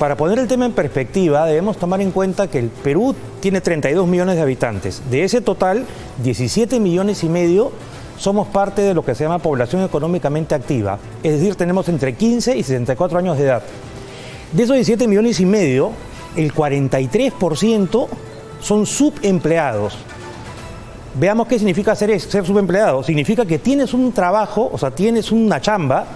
Para poner el tema en perspectiva, debemos tomar en cuenta que el Perú tiene 32 millones de habitantes. De ese total, 17 millones y medio somos parte de lo que se llama población económicamente activa. Es decir, tenemos entre 15 y 64 años de edad. De esos 17 millones y medio, el 43% son subempleados. Veamos qué significa ser subempleado. Significa que tienes un trabajo, o sea, tienes una chamba,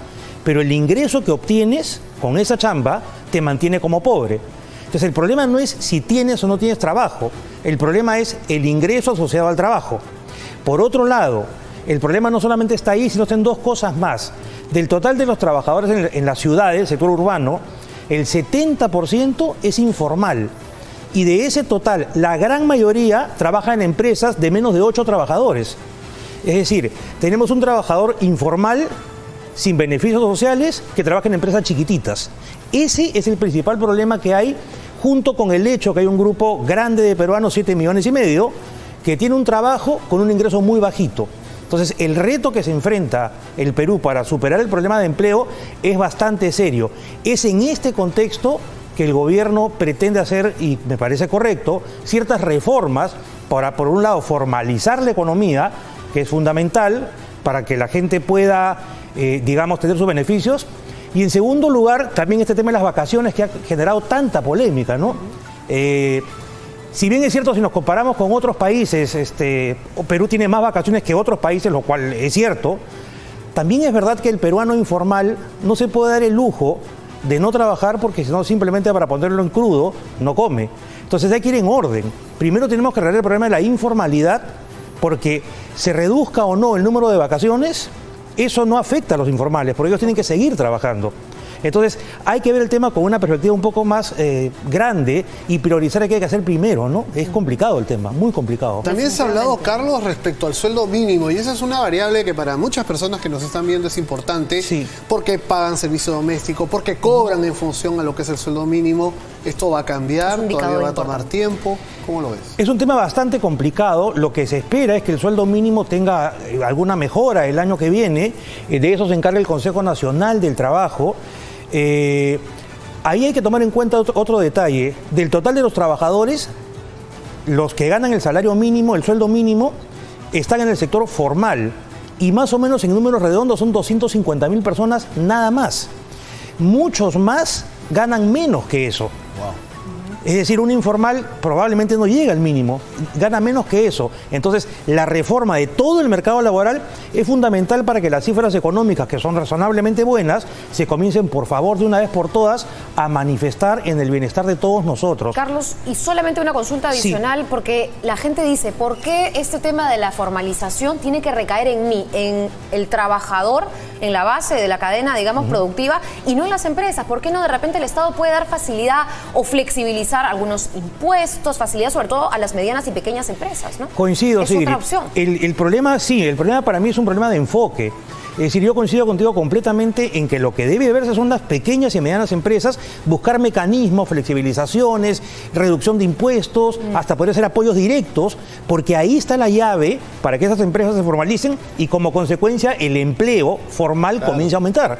pero el ingreso que obtienes con esa chamba te mantiene como pobre. Entonces el problema no es si tienes o no tienes trabajo, el problema es el ingreso asociado al trabajo. Por otro lado, el problema no solamente está ahí, sino en dos cosas más. Del total de los trabajadores en las ciudades, el sector urbano, el 70% es informal. Y de ese total, la gran mayoría trabaja en empresas de menos de 8 trabajadores. Es decir, tenemos un trabajador informal sin beneficios sociales que trabaja en empresas chiquititas. Ese es el principal problema que hay, junto con el hecho que hay un grupo grande de peruanos, 7 millones y medio, que tiene un trabajo con un ingreso muy bajito. Entonces, el reto que se enfrenta el Perú para superar el problema de empleo es bastante serio. Es en este contexto que el gobierno pretende hacer, y me parece correcto, ciertas reformas para, por un lado, formalizar la economía, que es fundamental para que la gente pueda, digamos, tener sus beneficios. Y en segundo lugar, también este tema de las vacaciones que ha generado tanta polémica, ¿no? Si bien es cierto, si nos comparamos con otros países, Perú tiene más vacaciones que otros países, lo cual es cierto, también es verdad que el peruano informal no se puede dar el lujo de no trabajar porque si no, simplemente para ponerlo en crudo, no come. Entonces hay que ir en orden. Primero tenemos que arreglar el problema de la informalidad, porque se reduzca o no el número de vacaciones, eso no afecta a los informales, porque ellos tienen que seguir trabajando. Entonces hay que ver el tema con una perspectiva un poco más grande y priorizar qué hay que hacer primero, ¿no? Es complicado el tema, muy complicado. También se ha hablado, Carlos, respecto al sueldo mínimo, y esa es una variable que para muchas personas que nos están viendo es importante, sí, porque pagan servicio doméstico, porque cobran en función a lo que es el sueldo mínimo. ¿Esto va a cambiar? ¿Todavía va a tomar tiempo? ¿Cómo lo ves? Es un tema bastante complicado. Lo que se espera es que el sueldo mínimo tenga alguna mejora el año que viene. De eso se encarga el Consejo Nacional del Trabajo. Ahí hay que tomar en cuenta otro detalle. Del total de los trabajadores, los que ganan el salario mínimo, el sueldo mínimo, están en el sector formal. Y más o menos en números redondos son 250.000 personas nada más. Muchos más ganan menos que eso. Wow. Es decir, un informal probablemente no llega al mínimo, gana menos que eso. Entonces, la reforma de todo el mercado laboral es fundamental para que las cifras económicas, que son razonablemente buenas, se comiencen, por favor, de una vez por todas, a manifestar en el bienestar de todos nosotros. Carlos, y solamente una consulta adicional, sí, porque la gente dice, ¿por qué este tema de la formalización tiene que recaer en mí, en el trabajador, en la base de la cadena, digamos, productiva, y no en las empresas? ¿Por qué no de repente el Estado puede dar facilidad o flexibilizar algunos impuestos, facilidad sobre todo a las medianas y pequeñas empresas, ¿no? Coincido, es sí. Otra opción. El problema, sí, el problema para mí es un problema de enfoque. Es decir, yo coincido contigo completamente en que lo que debe verse son las pequeñas y medianas empresas, buscar mecanismos, flexibilizaciones, reducción de impuestos, hasta poder hacer apoyos directos, porque ahí está la llave para que esas empresas se formalicen y como consecuencia el empleo formal comience a aumentar.